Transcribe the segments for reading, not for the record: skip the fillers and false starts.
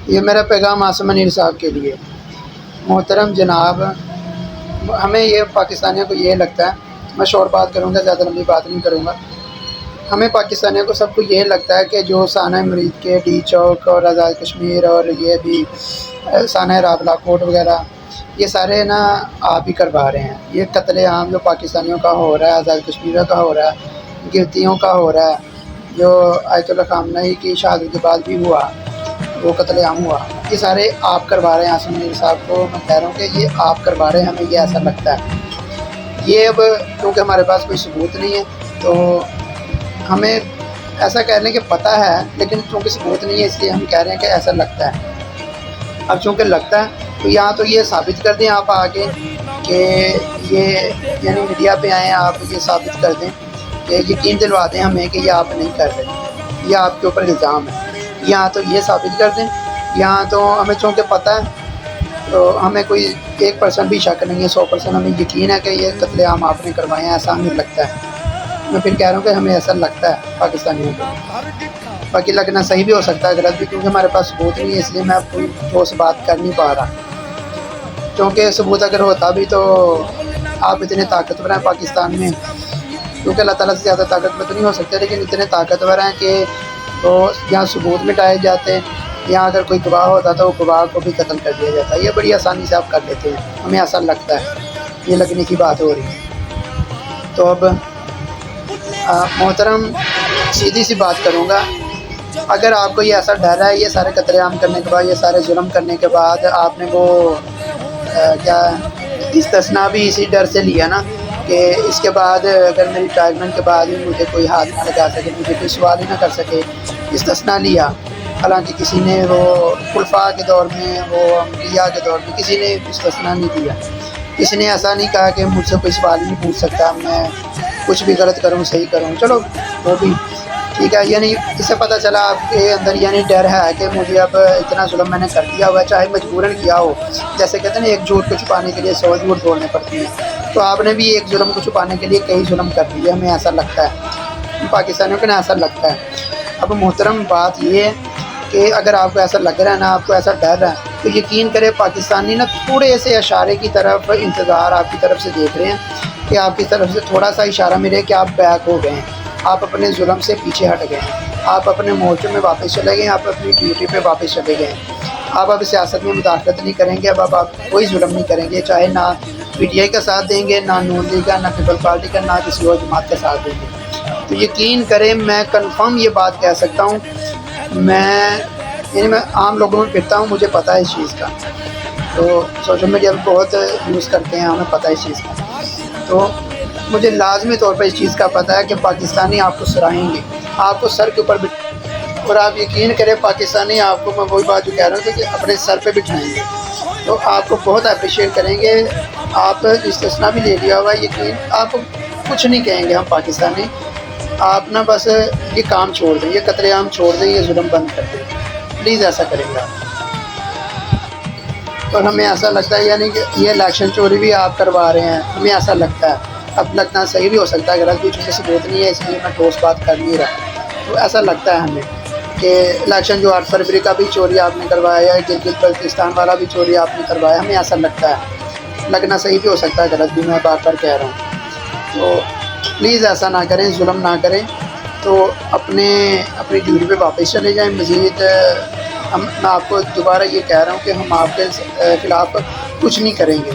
یہ میرا پیغام عاصم منیر صاحب کے لیے۔ محترم جناب، ہمیں یہ پاکستانیوں کو یہ لگتا ہے، میں شور بات کروں گا، زیادہ لمبی بات نہیں کروں گا، ہمیں پاکستانیوں کو سب کو یہ لگتا ہے کہ جو سانحہ مرید کے ڈی چوک اور آزاد کشمیر اور یہ بھی سانحہ رابلہ کوٹ وغیرہ، یہ سارے نا آپ ہی کروا رہے ہیں۔ یہ قتل عام جو پاکستانیوں کا ہو رہا ہے، آزاد کشمیریوں کا ہو رہا ہے، گرتیوں کا ہو رہا ہے، جو آیت اللہ خامنہ کی شہادت کے بعد بھی ہوا، وہ قتل عام ہوا، یہ سارے آپ کروا رہے ہیں۔ عاصم منیر صاحب کو میں کہہ رہا ہوں کہ یہ آپ کروا رہے ہیں، ہمیں یہ ایسا لگتا ہے۔ یہ اب کیونکہ ہمارے پاس کوئی ثبوت نہیں ہے تو ہمیں ایسا کہہ لیں کہ پتہ ہے، لیکن چونکہ ثبوت نہیں ہے اس لیے ہم کہہ رہے ہیں کہ ایسا لگتا ہے۔ اب چونکہ لگتا ہے تو یہاں تو یہ ثابت کر دیں آپ آگے کہ یہ یعنی میڈیا پہ آئیں، آپ یہ ثابت کر دیں کہ یقین دلوا دیں ہمیں کہ یہ آپ نہیں کر رہے، یہ آپ کے اوپر الزام ہے۔ یہاں تو یہ ثابت کر دیں، یہاں تو ہمیں چونکہ پتہ ہے تو ہمیں کوئی 1% بھی شک نہیں ہے، 100% ہمیں یقین ہے کہ یہ قتل عام آپ نے کروائے ہیں، ایسا ہمیں لگتا ہے۔ میں پھر کہہ رہا ہوں کہ ہمیں ایسا لگتا ہے پاکستانیوں کو، باقی لگنا صحیح بھی ہو سکتا ہے، غلط بھی، کیونکہ ہمارے پاس ثبوت نہیں ہے اس لیے میں کوئی ٹھوس بات کر نہیں پا رہا۔ کیونکہ ثبوت اگر ہوتا بھی تو آپ اتنے طاقتور ہیں پاکستان میں، کیونکہ اللہ تعالیٰ سے زیادہ طاقتور تو نہیں ہو سکتے، لیکن اتنے طاقتور ہیں کہ تو یہاں ثبوت مٹائے جاتے، یہاں اگر کوئی گواہ ہوتا تو وہ گواہ کو بھی قتل کر دیا جاتا ہے۔ یہ بڑی آسانی سے آپ کر لیتے ہیں، ہمیں ایسا لگتا ہے، یہ لگنے کی بات ہو رہی ہے۔ تو اب محترم سیدھی سی بات کروں گا، اگر آپ کو یہ ایسا ڈر ہے، یہ سارے قتل عام کرنے کے بعد، یہ سارے ظلم کرنے کے بعد آپ نے وہ کیا استثناء بھی اسی ڈر سے لیا نا کہ اس کے بعد اگر میری ریٹائرمنٹ کے بعد بھی مجھے کوئی ہاتھ نہ لگا سکے، مجھے کوئی سوال ہی نہ کر سکے، استثناء لیا۔ حالانکہ کسی نے وہ خلفاء کے دور میں، وہ انبیاء کے دور میں کسی نے استثناء نہیں دیا، کسی نے ایسا نہیں کہا کہ مجھ سے کوئی سوال ہی نہیں پوچھ سکتا، میں کچھ بھی غلط کروں صحیح کروں، چلو وہ بھی ٹھیک ہے۔ یعنی اس سے پتہ چلا آپ کے اندر یعنی ڈر ہے کہ مجھے اب اتنا ظلم میں نے کر دیا ہوا ہے، چاہے مجبوراً کیا ہو، جیسے کہتے ہیں نا ایک جھوٹ کو چھپانے کے لیے 100 جھوٹ بولنے پڑتی ہیں، تو آپ نے بھی ایک ظلم کو چھپانے کے لیے کئی ظلم کر دیے، ہمیں ایسا لگتا ہے، پاکستانیوں کو نا ایسا لگتا ہے۔ اب محترم بات یہ ہے کہ اگر آپ کو ایسا لگ رہا ہے نا، آپ کو ایسا ڈر ہے، تو یقین کرے پاکستانی نا تھوڑے سے اشارے کی طرف انتظار آپ کی طرف سے دیکھ رہے ہیں کہ آپ کی طرف سے تھوڑا سا اشارہ ملے کہ آپ بیک ہو گئے ہیں، آپ اپنے ظلم سے پیچھے ہٹ گئے ہیں، آپ اپنے مورچوں میں واپس چلے گئے ہیں، آپ اپنی ڈیوٹی پہ واپس چلے گئے ہیں، آپ اب سیاست میں مداخلت نہیں کریں گے، اب آپ کوئی ظلم نہیں کریں گے، چاہے نہ پی ٹی آئی کا ساتھ دیں گے، نہ نون لیگ کا، نہ پیپل پارٹی کا، نہ کسی اور جماعت کا ساتھ دیں گے۔ تو یقین کریں میں کنفرم یہ بات کہہ سکتا ہوں، میں عام لوگوں میں پھرتا ہوں، مجھے پتہ ہے اس چیز کا، تو سوشل میڈیا پہ بہت یوز کرتے ہیں، ہمیں پتہ ہے اس چیز کا، تو مجھے لازمی طور پر اس چیز کا پتہ ہے کہ پاکستانی آپ کو سراہیں گے، آپ کو سر کے اوپر اور آپ یقین کریں پاکستانی آپ کو، میں وہی بات جو کہہ رہا ہوں کہ اپنے سر پہ بٹھائیں گے، تو آپ کو بہت اپریشیٹ کریں گے۔ آپ استثناء بھی لے لیا ہوا ہے، یقین آپ کو کچھ نہیں کہیں گے ہم پاکستانی، آپ نا بس یہ کام چھوڑ دیں، یہ قتل عام چھوڑ دیں، یہ ظلم بند کر دیں، پلیز ایسا کریں گے آپ۔ اور ہمیں ایسا لگتا ہے یعنی کہ یہ الیکشن چوری بھی آپ کروا رہے ہیں، ہمیں ایسا لگتا ہے، اب لگنا صحیح بھی ہو سکتا ہے، غلط بھی، چونکہ ثبوت نہیں ہے اس لیے میں ٹھوس بات کر نہیں رہا، تو ایسا لگتا ہے ہمیں کہ الیکشن جو 8 فروری کا بھی چوری آپ نے کروایا ہے، گلگت بلتستان والا بھی چوری آپ نے کروایا، ہمیں ایسا لگتا ہے، لگنا صحیح بھی ہو سکتا ہے، غلط بھی، میں بار بار کہہ رہا ہوں، تو پلیز ایسا نہ کریں، ظلم نہ کریں، تو اپنی ڈیوٹی پہ واپس چلے جائیں۔ مزید میں آپ کو دوبارہ یہ کہہ رہا ہوں کہ ہم آپ کے خلاف کچھ نہیں کریں گے،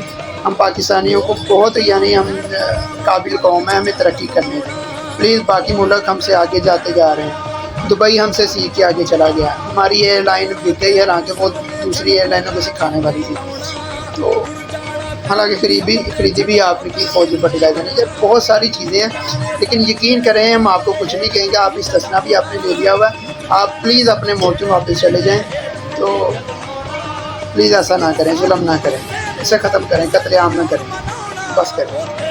ہم پاکستانیوں کو بہت یعنی ہم قابل قوم ہیں، ہمیں ترقی کرنے کی، پلیز باقی ملک ہم سے آگے جاتے جا رہے ہیں، دبئی ہم سے سیکھ کے آگے چلا گیا، ہماری ایئر لائن بک گئی، حالانکہ وہ دوسری ایئر لائنوں کو سکھانے والی تھی، تو حالانکہ خریدی بھی آپ نے کی فوجی فرٹیلائزر نے، بہت ساری چیزیں ہیں، لیکن یقین کریں ہم آپ کو کچھ نہیں کہیں گے، آپ استثناء بھی آپ نے لے لیا ہوا ہے، آپ پلیز اپنے مورچوں میں واپس چلے جائیں، تو پلیز ایسا نہ کریں، ظلم نہ کریں، اسے ختم کریں، قتل عام نہ کریں، بس کریں۔